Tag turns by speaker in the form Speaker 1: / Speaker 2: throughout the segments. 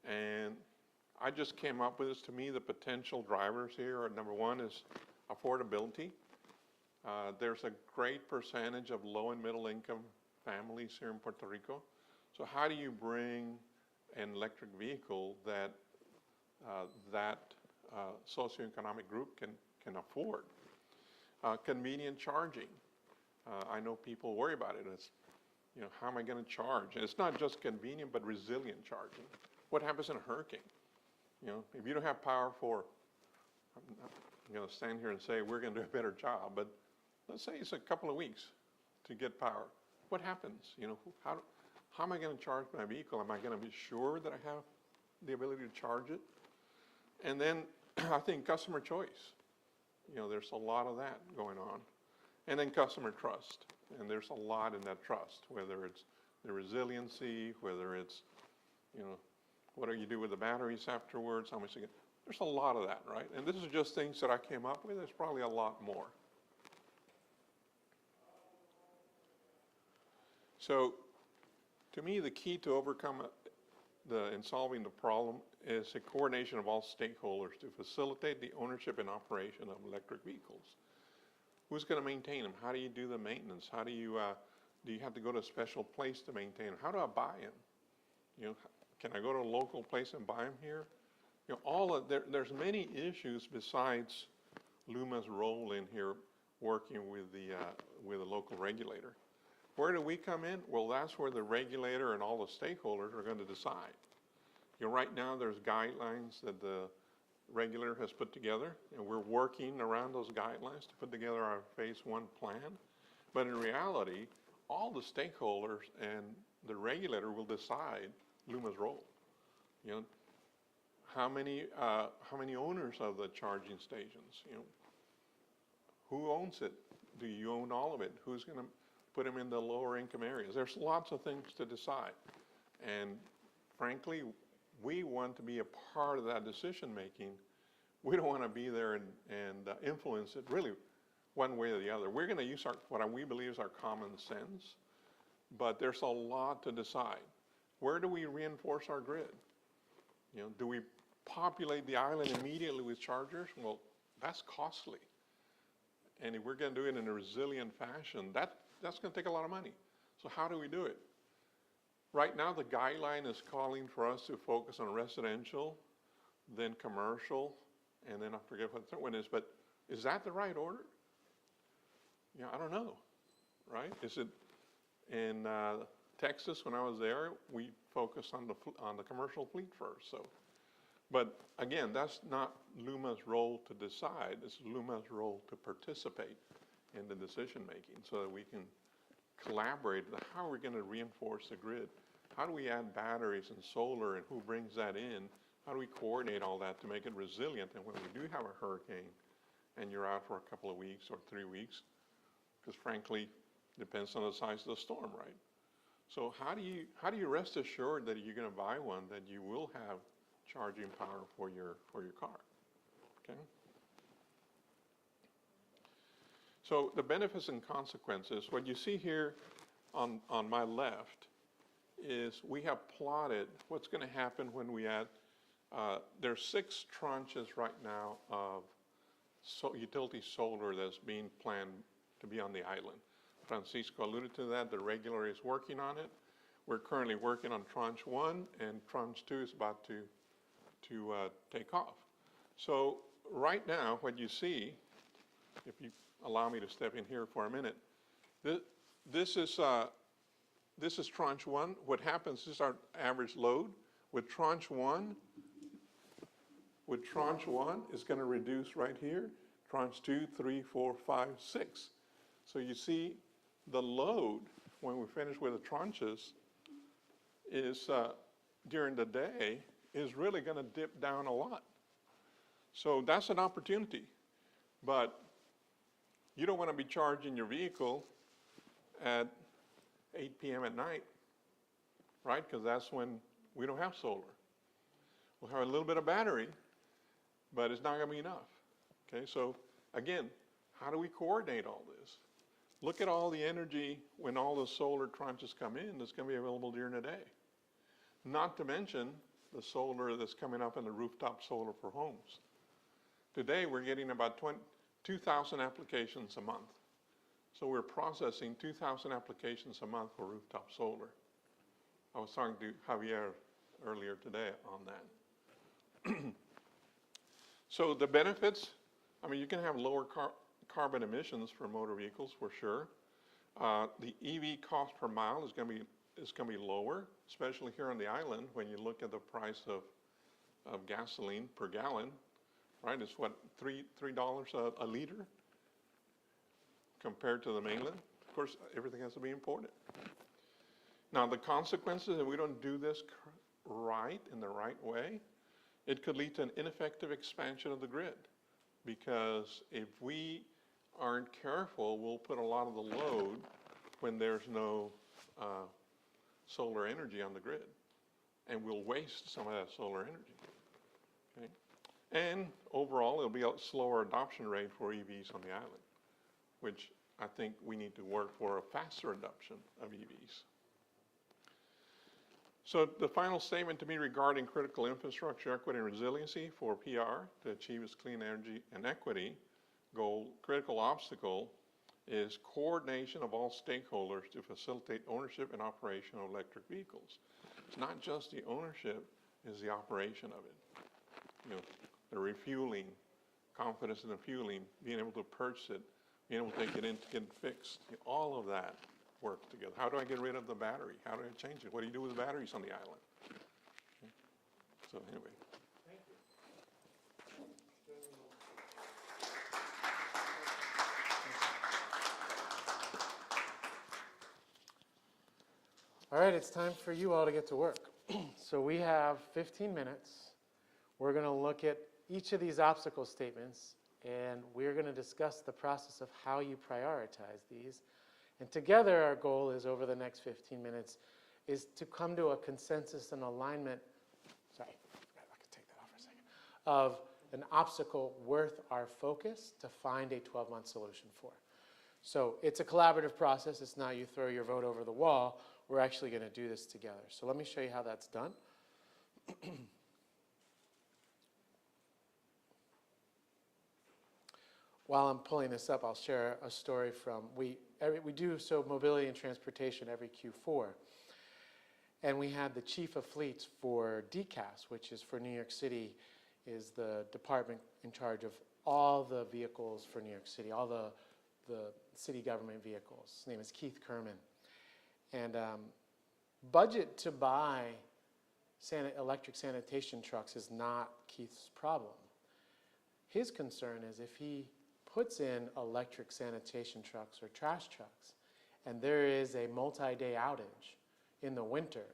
Speaker 1: And I just came up with this. To me, the potential drivers here are, number one is affordability. There's a great percentage of low and middle income families here in Puerto Rico. So how do you bring an electric vehicle that socioeconomic group can afford? Convenient charging. I know people worry about it. It's, how am I going to charge? And it's not just convenient, but resilient charging. What happens in a hurricane? If you don't have power for, I'm not going to stand here and say we're going to do a better job, but let's say it's a couple of weeks to get power. What happens? How am I going to charge my vehicle? Am I going to be sure that I have the ability to charge it? And then I think customer choice. There's a lot of that going on. And then customer trust. And there's a lot in that trust, whether it's the resiliency, whether it's, what do you do with the batteries afterwards, how much you get. There's a lot of that, right? And this is just things that I came up with. There's probably a lot more. So to me, the key to overcome in solving the problem is a coordination of all stakeholders to facilitate the ownership and operation of electric vehicles. Who's going to maintain them? How do you do the maintenance? How do you have to go to a special place to maintain them? How do I buy them? Can I go to a local place and buy them here? There's many issues besides LUMA's role in here working with the local regulator. Where do we come in? Well, that's where the regulator and all the stakeholders are going to decide. Right now there's guidelines that the regulator has put together, and we're working around those guidelines to put together our phase 1 plan. But in reality, all the stakeholders and the regulator will decide LUMA's role. How many owners of the charging stations? Who owns it? Do you own all of it? Who's going to put them in the lower income areas? There's lots of things to decide. And frankly, we want to be a part of that decision making. We don't want to be there and influence it really one way or the other. We're going to use what we believe is our common sense, but there's a lot to decide. Where do we reinforce our grid? Do we populate the island immediately with chargers? Well, that's costly. And if we're going to do it in a resilient fashion, that's going to take a lot of money. So how do we do it? Right now, the guideline is calling for us to focus on residential, then commercial, and then I forget what the third one is, but is that the right order? I don't know, right? Is it in Texas, when I was there, we focused on the commercial fleet first. So, but again, that's not LUMA's role to decide. It's LUMA's role to participate in the decision making so that we can collaborate. How are we going to reinforce the grid? How do we add batteries and solar, and who brings that in? How do we coordinate all that to make it resilient? And when we do have a hurricane and you're out for a couple of weeks or 3 weeks, because frankly, depends on the size of the storm, right? So how do you rest assured that you're going to buy one that you will have charging power for your car? Okay. So the benefits and consequences. What you see here on my left is we have plotted what's going to happen when we add. There's 6 tranches right now of utility solar that's being planned to be on the island. Francisco alluded to that. The regulator is working on it. We're currently working on tranche 1, and tranche 2 is about to take off. So right now, what you see, if you allow me to step in here for a minute, this is tranche 1. What happens is our average load with tranche 1. With tranche 1, it's going to reduce right here. Tranche 2, 3, 4, 5, 6. So you see the load when we finish with the tranches is during the day is really going to dip down a lot. So that's an opportunity. But you don't want to be charging your vehicle at 8 p.m. at night, right? Because that's when we don't have solar. We'll have a little bit of battery, but it's not going to be enough. Okay, so again, how do we coordinate all this? Look at all the energy when all the solar tranches come in that's going to be available during the day. Not to mention the solar that's coming up in the rooftop solar for homes. Today, we're getting about 2,000 applications a month. So we're processing 2,000 applications a month for rooftop solar. I was talking to Javier earlier today on that. So the benefits, I mean, you can have lower carbon emissions for motor vehicles for sure. The EV cost per mile is going to be lower, especially here on the island when you look at the price of gasoline per gallon, right? It's what, $3 a liter compared to the mainland. Of course, everything has to be imported. Now, the consequences, if we don't do this right in the right way, it could lead to an ineffective expansion of the grid, because if we aren't careful, we'll put a lot of the load when there's no solar energy on the grid, and we'll waste some of that solar energy. Okay? And overall, it'll be a slower adoption rate for EVs on the island, which I think we need to work for a faster adoption of EVs. So the final statement to me regarding critical infrastructure equity and resiliency for PR to achieve its clean energy and equity goal, critical obstacle is coordination of all stakeholders to facilitate ownership and operation of electric vehicles. It's not just the ownership, it's the operation of it. You know, the refueling, confidence in the fueling, being able to purchase it, being able to take it in to get it fixed. All of that works together. How do I get rid of the battery? How do I change it? What do you do with the batteries on the island? Okay. So anyway.
Speaker 2: Thank you. All right, it's time for you all to get to work. So we have 15 minutes. We're going to look at each of these obstacle statements, and we're going to discuss the process of how you prioritize these. And together, our goal is, over the next 15 minutes, is to come to a consensus and alignment, sorry, I could take that off for a second, of an obstacle worth our focus to find a 12-month solution for. So it's a collaborative process. It's not you throw your vote over the wall. We're actually going to do this together. So let me show you how that's done. While I'm pulling this up, I'll share a story from, we do mobility and transportation every Q4. And we had the chief of fleets for DCAS, which is for New York City, is the department in charge of all the vehicles for New York City, all the city government vehicles. His name is Keith Kerman. And budget to buy electric sanitation trucks is not Keith's problem. His concern is if he puts in electric sanitation trucks or trash trucks, and there is a multi-day outage in the winter,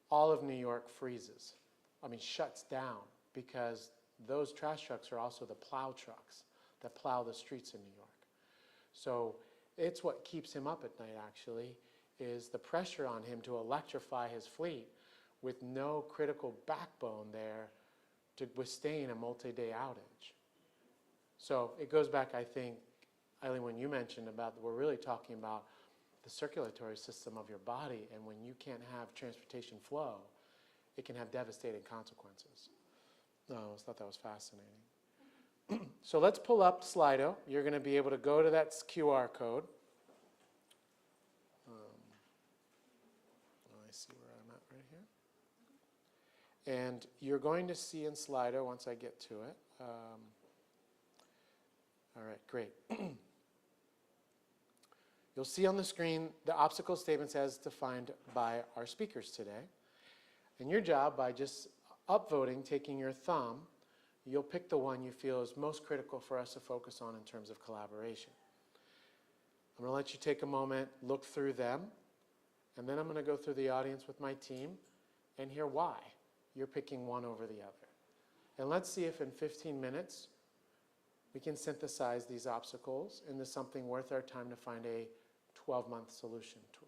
Speaker 2: all of New York freezes. I mean, shuts down, because those trash trucks are also the plow trucks that plow the streets in New York. So it's what keeps him up at night, actually, is the pressure on him to electrify his fleet with no critical backbone there to withstand a multi-day outage. So it goes back, I think, Eileen, when you mentioned about, we're really talking about the circulatory system of your body, and when you can't have transportation flow, it can have devastating consequences. No, I thought that was fascinating. So let's pull up Slido. You're going to be able to go to that QR code. I see where I'm at right here. And you're going to see in Slido, once I get to it, all right, great. You'll see on the screen the obstacle statements as defined by our speakers today. And your job, by just upvoting, taking your thumb, you'll pick the one you feel is most critical for us to focus on in terms of collaboration. I'm going to let you take a moment, look through them, and then I'm going to go through the audience with my team and hear why you're picking one over the other. And let's see if in 15 minutes we can synthesize these obstacles into something worth our time to find a 12-month solution to.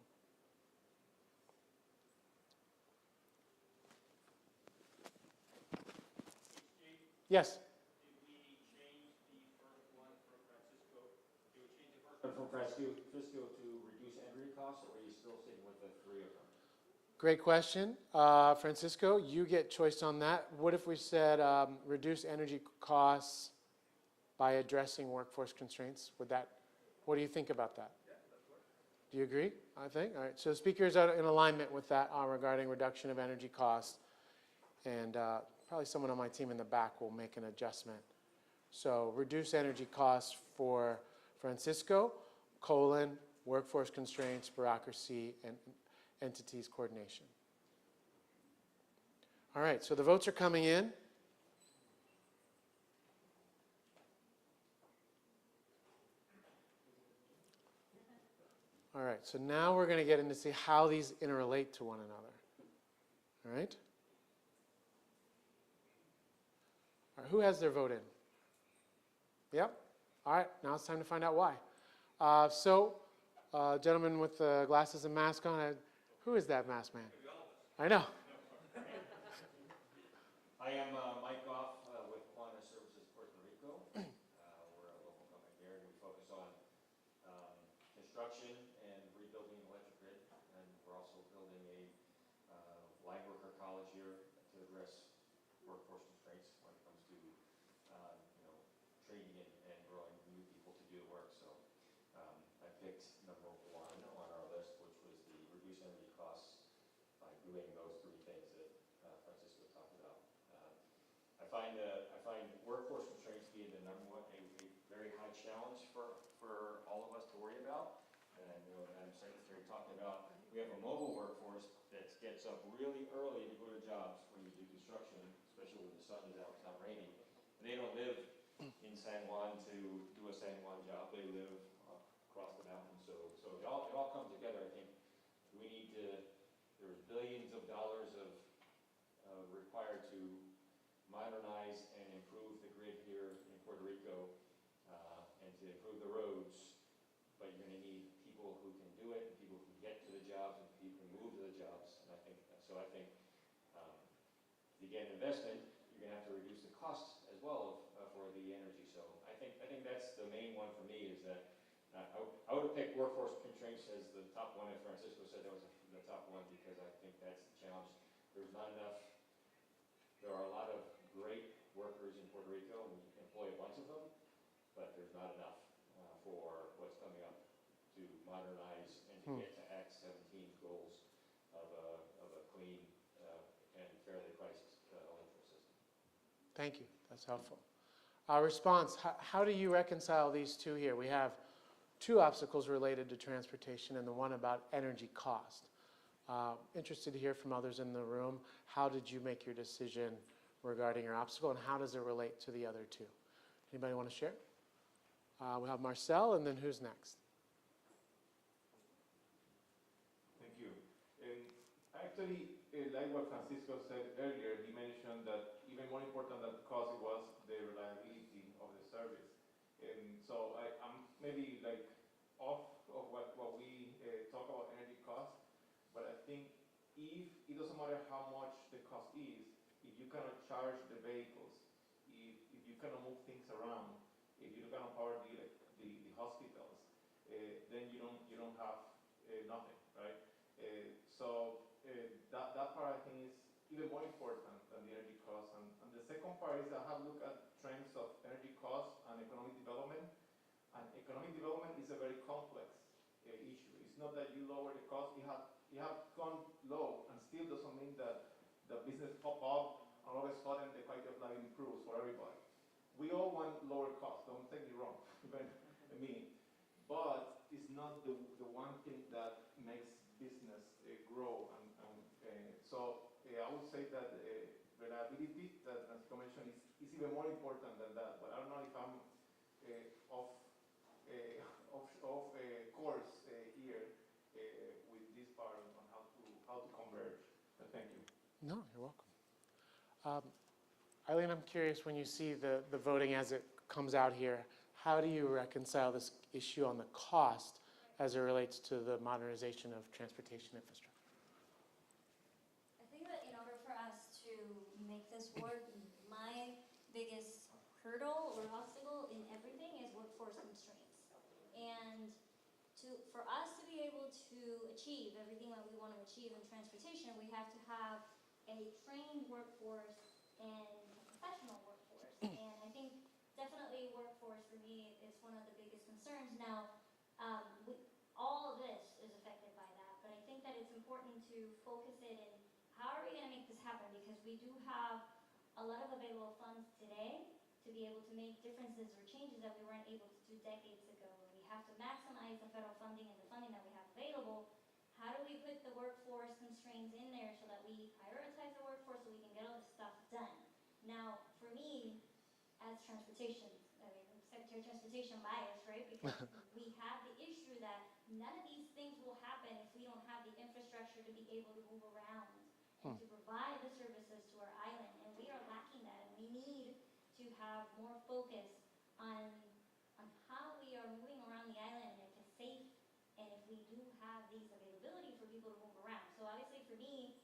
Speaker 2: Yes?
Speaker 3: Did we change the first one from Francisco? Did we change the first one from Francisco to reduce entry costs, or are you still sticking with the three of them?
Speaker 2: Great question. Francisco, you get choice on that. What if we said reduce energy costs by addressing workforce constraints? What do you think about that?
Speaker 3: Yeah, that works.
Speaker 2: Do you agree? I think. All right. So the speakers are in alignment with that regarding reduction of energy costs. And probably someone on my team in the back will make an adjustment. So reduce energy costs for Francisco, workforce constraints, bureaucracy, and entities coordination. All right, so the votes are coming in. All right, so now we're going to get into see how these interrelate to one another. All right? All right, who has their vote in? Yep. All right, now it's time to find out why. Gentleman with the glasses and mask on, who is that masked man? I know.
Speaker 4: I am Mike Goff with Juan Services Puerto Rico. We're a local company here, and we focus on construction and rebuilding the electric grid. And we're also building a line worker college here to address workforce constraints when it comes to training and growing new people to do the work. So I picked number 1 on our list, which was the reduce energy costs by doing those 3 things that Francisco talked about. I find workforce constraints being the number one, a very high challenge for all of us to worry about. And Madam Secretary talking about, we have a mobile workforce that gets up really early to go to jobs when you do construction, especially when the sun is out, it's not raining. And they don't live in San Juan to do a San Juan job. They live across the mountain. So it all comes together. I think we need to. There's billions of dollars of required to modernize and improve the grid here in Puerto Rico and to improve the roads. But you're going to need people who can do it, and people who can get to the jobs, and people who move to the jobs. And I think to get investment, you're going to have to reduce the costs as well for the energy. So I think that's the main one for me, is that I would have picked workforce constraints as the top one if Francisco said that was the top one, because I think that's the challenge. There's not enough. There are a lot of great workers in Puerto Rico, and we employ a bunch of them, but there's not enough for what's coming up to modernize and to get to Act 17's goals of a clean and fairly priced electrical system.
Speaker 2: Thank you. That's helpful. Response, how do you reconcile these two here? We have 2 obstacles related to transportation and the one about energy cost. Interested to hear from others in the room. How did you make your decision regarding your obstacle, and how does it relate to the other 2? Anybody want to share? We have Marcel, and then who's next?
Speaker 5: Thank you. Actually, like what Francisco said earlier, he mentioned that even more important than cost was the reliability of the service. And so I'm maybe like off of what we talk about energy cost, but I think if it doesn't matter how much the cost is, if you cannot charge the vehicles, if you cannot move things around, if you cannot power the hospitals, then you don't have nothing, right? That part I think is even more important than the energy cost. And the second part is I have looked at trends of energy cost and economic development. And economic development is a very complex issue. It's not that you lower the cost. You have gone low, and still doesn't mean that the business pop up and all of a sudden the quality of life improves for everybody. We all want lower costs. Don't take me wrong. But it's not the one thing that makes business grow. So I would say that reliability, that as you mentioned, is even more important than that. But I don't know if I'm off course here with this part on how to converge. But thank you.
Speaker 2: No, you're welcome. Eileen, I'm curious, when you see the voting as it comes out here, how do you reconcile this issue on the cost as it relates to the modernization of transportation infrastructure?
Speaker 6: I think that in order for us to make this work, my biggest hurdle or obstacle in everything is workforce constraints. And to for us to be able to achieve everything that we want to achieve in transportation, we have to have a trained workforce and a professional workforce. And I think definitely workforce for me is one of the biggest concerns. Now, all of this is affected by that, but I think that it's important to focus it in how are we going to make this happen, because we do have a lot of available funds today to be able to make differences or changes that we weren't able to do decades ago. We have to maximize the federal funding and the funding that we have available. How do we put the workforce constraints in there so that we prioritize the workforce so we can get all this stuff done? Now, for me, as transportation, Secretary of Transportation bias, right? Because we have the issue that none of these things will happen if we don't have the infrastructure to be able to move around and to provide the services to our island. And we are lacking that, and we need to have more focus on how we are moving around the island, and if it's safe, and if we do have these availability for people to move around. So obviously for me,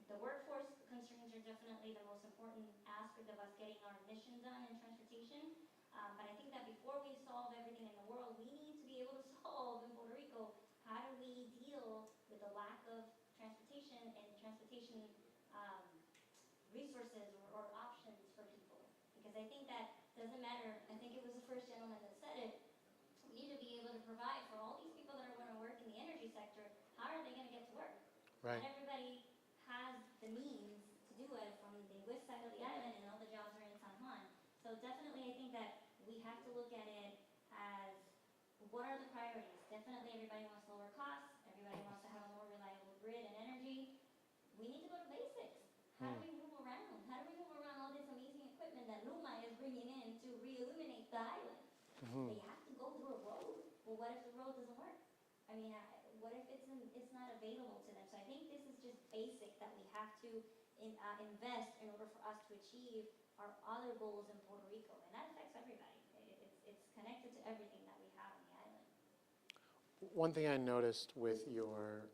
Speaker 6: the workforce constraints are definitely the most important aspect of us getting our mission done in transportation. But I think that before we solve everything in the world, we need to be able to solve in Puerto Rico, how do we deal with the lack of transportation and transportation resources or options for people. Because I think that doesn't matter, I think it was the first gentleman that said it, we need to be able to provide for all these people that are going to work in the energy sector, how are they going to get to work?
Speaker 2: Right.
Speaker 6: Not everybody has the means to do it from the west side of the island, and all the jobs are in San Juan. So definitely I think that we have to look at it as, what are the priorities? Definitely everybody wants lower costs, everybody wants to have a more reliable grid and energy. We need to go to basics. How do we move around? How do we move around all this amazing equipment that LUMA is bringing in to re-illuminate the island? They have to go through a road. Well, what if the road doesn't work? I mean, what if it's not available to them? So I think this is just basic that we have to invest in order for us to achieve our other goals in Puerto Rico. And that affects everybody. It's connected to everything that we have on the island.
Speaker 2: One thing I noticed with your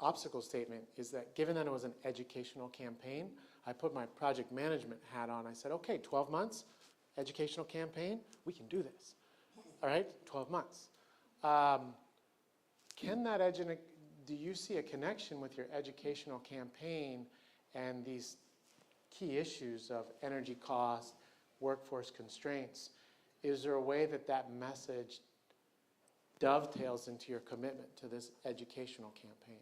Speaker 2: obstacle statement is that given that it was an educational campaign, I put my project management hat on. I said, okay, 12 months, educational campaign, we can do this. All right, 12 months. Do you see a connection with your educational campaign and these key issues of energy cost, workforce constraints? Is there a way that that message dovetails into your commitment to this educational campaign?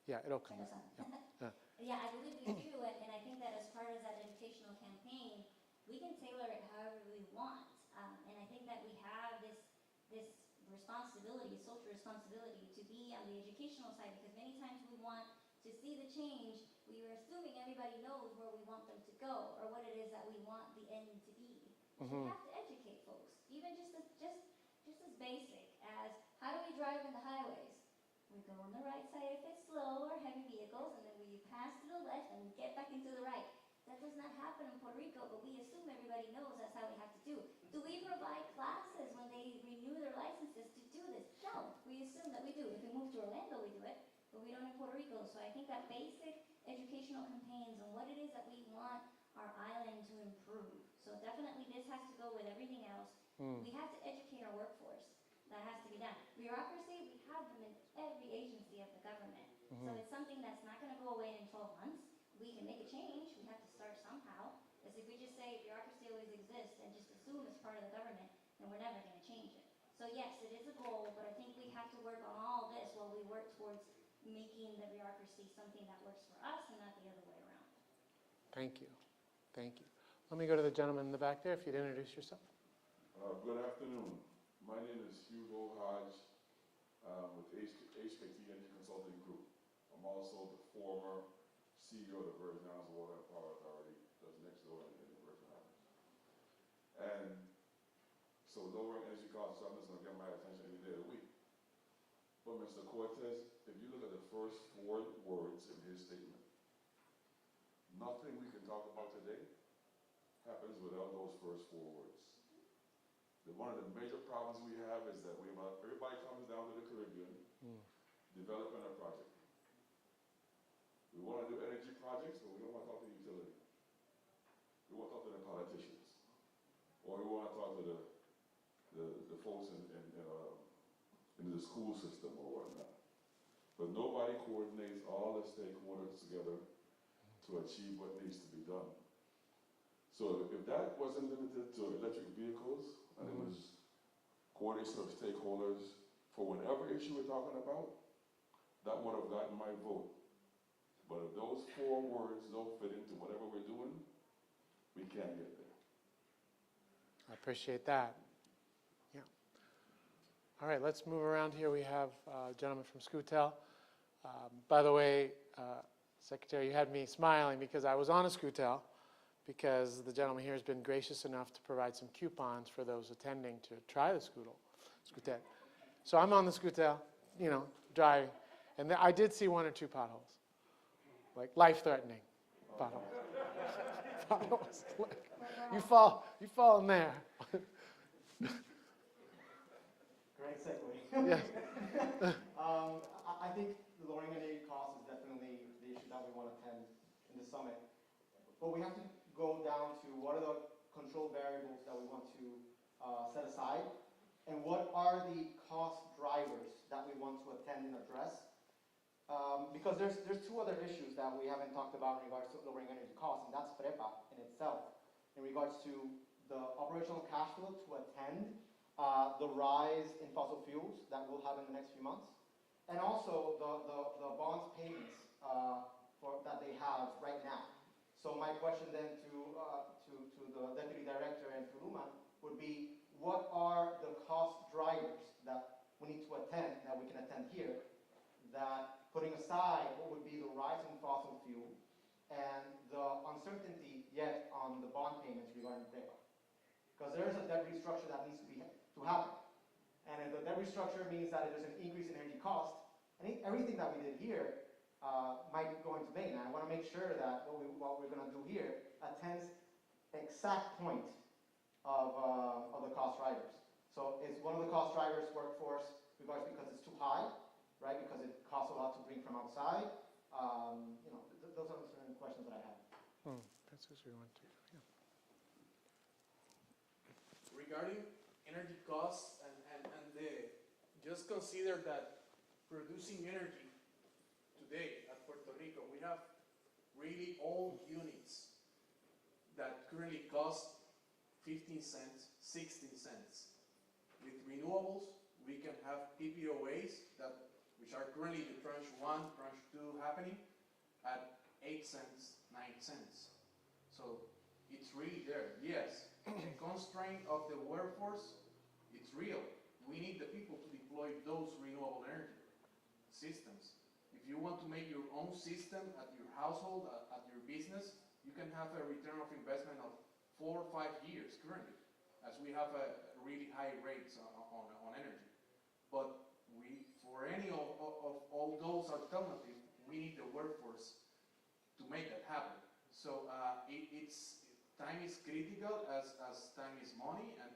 Speaker 2: Yeah, it'll come. Yeah.
Speaker 6: Yeah, I believe we do, and I think that as part of that educational campaign, we can tailor it however we want. And I think that we have this responsibility, social responsibility, to be on the educational side, because many times we want to see the change, we are assuming everybody knows where we want them to go, or what it is that we want the end to be. We have to educate folks, even just as basic as, how do we drive in the highways? We go on the right side if it's slow or heavy vehicles, and then we pass to the left and get back into the right. That does not happen in Puerto Rico, but we assume everybody knows that's how we have to do. Do we provide classes when they renew their licenses to do this? No, we assume that we do. If we move to Orlando, we do it, but we don't in Puerto Rico. So I think that basic educational campaigns on what it is that we want our island to improve. So definitely this has to go with everything else. We have to educate our workforce. That has to be done. Bureaucracy, we have them in every agency of the government. So it's something that's not going to go away in 12 months. We can make a change. We have to start somehow. Because if we just say bureaucracy always exists and just assume it's part of the government, then we're never going to change it. So yes, it is a goal, but I think we have to work on all this while we work towards making the bureaucracy something that works for us and not the other way around.
Speaker 2: Thank you. Thank you. Let me go to the gentleman in the back there, if you'd introduce yourself.
Speaker 7: Good afternoon. My name is Hugo Hodge with HKT Energy Consulting Group. I'm also the former CEO of the Virgin Islands Water and Power Authority, that's next door in the Virgin Islands. And so lowering energy costs is something that's going to get my attention any day of the week. But Mr. Cortez, if you look at the first 4 words in his statement, nothing we can talk about today happens without those first 4 words. One of the major problems we have is that everybody comes down to the Caribbean developing a project. We want to do energy projects, but we don't want to talk to the utility. We want to talk to the politicians. Or we want to talk to the folks in the school system or whatnot. But nobody coordinates all the stakeholders together to achieve what needs to be done. So if that wasn't limited to electric vehicles, and it was coordination of stakeholders for whatever issue we're talking about, that would have gotten my vote. But if those 4 words don't fit into whatever we're doing, we can't get there.
Speaker 2: I appreciate that. Yeah. All right, let's move around here. We have a gentleman from Scootel. By the way, Secretary, you had me smiling because I was on a Scootel, because the gentleman here has been gracious enough to provide some coupons for those attending to try the Scootel. So I'm on the Scootel, you know, driving, and I did see 1 or 2 potholes, like life-threatening potholes. Potholes. You fall in there.
Speaker 8: Great segue.
Speaker 2: Yes.
Speaker 8: I think lowering energy costs is definitely the issue that we want to attend in the summit. But we have to go down to what are the control variables that we want to set aside, and what are the cost drivers that we want to attend and address. Because there's 2 other issues that we haven't talked about in regards to lowering energy costs, and that's PREPA in itself, in regards to the operational cash flow to attend the rise in fossil fuels that will happen in the next few months, and also the bonds payments that they have right now. So my question then to the Deputy Director and to LUMA would be, what are the cost drivers that we need to attend, that we can attend here, that putting aside what would be the rise in fossil fuel and the uncertainty yet on the bond payments regarding PREPA? Because there is a debt restructure that needs to happen. And if the debt restructure means that there's an increase in energy cost, everything that we did here might go into vain. And I want to make sure that what we're going to do here attends exact point of the cost drivers. So is one of the cost drivers workforce because it's too high, right? Because it costs a lot to bring from outside. You know, those are the certain questions that I have.
Speaker 2: That's what we want to. Yeah.
Speaker 9: Regarding energy costs just consider that producing energy today at Puerto Rico, we have really old units that currently cost 15 cents, 16 cents. With renewables, we can have PPOAs which are currently the tranche 1, tranche 2 happening at 8 cents, 9 cents. So it's really there. Yes, the constraint of the workforce, it's real. We need the people to deploy those renewable energy systems. If you want to make your own system at your household, at your business, you can have a return of investment of 4 or 5 years currently, as we have a really high rates on energy. But for any of all those alternatives, we need the workforce to make that happen. So time is critical as time is money, and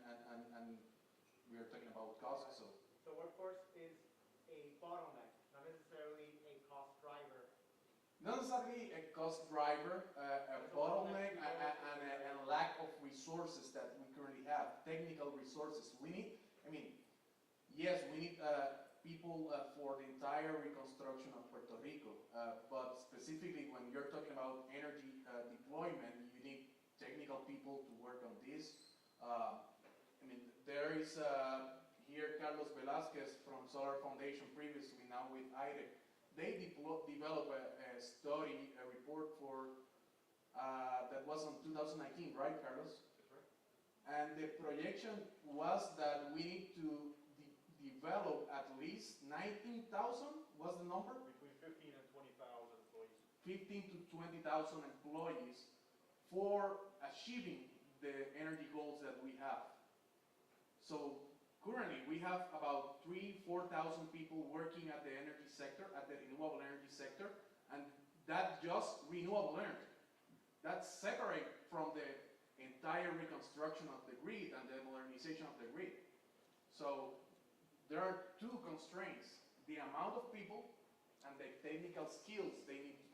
Speaker 9: we are talking about costs.
Speaker 3: So workforce is a bottleneck, not necessarily a cost driver.
Speaker 9: Not necessarily a cost driver, a bottleneck, and a lack of resources that we currently have, technical resources. We need, yes, we need people for the entire reconstruction of Puerto Rico, but specifically when you're talking about energy deployment, you need technical people to work on this. There is here Carlos Velázquez from Solar Foundation, previously now with AEG. They developed a study, a report that was on 2019, right, Carlos?
Speaker 3: That's right.
Speaker 9: And the projection was that we need to develop at least 19,000, was the number?
Speaker 3: Between 15 and 20,000 employees.
Speaker 9: 15 to 20,000 employees for achieving the energy goals that we have. So currently we have about 3,000–4,000 people working at the energy sector, at the renewable energy sector, and that's just renewable energy. That's separate from the entire reconstruction of the grid and the modernization of the grid. So there are 2 constraints: the amount of people and the technical skills they need to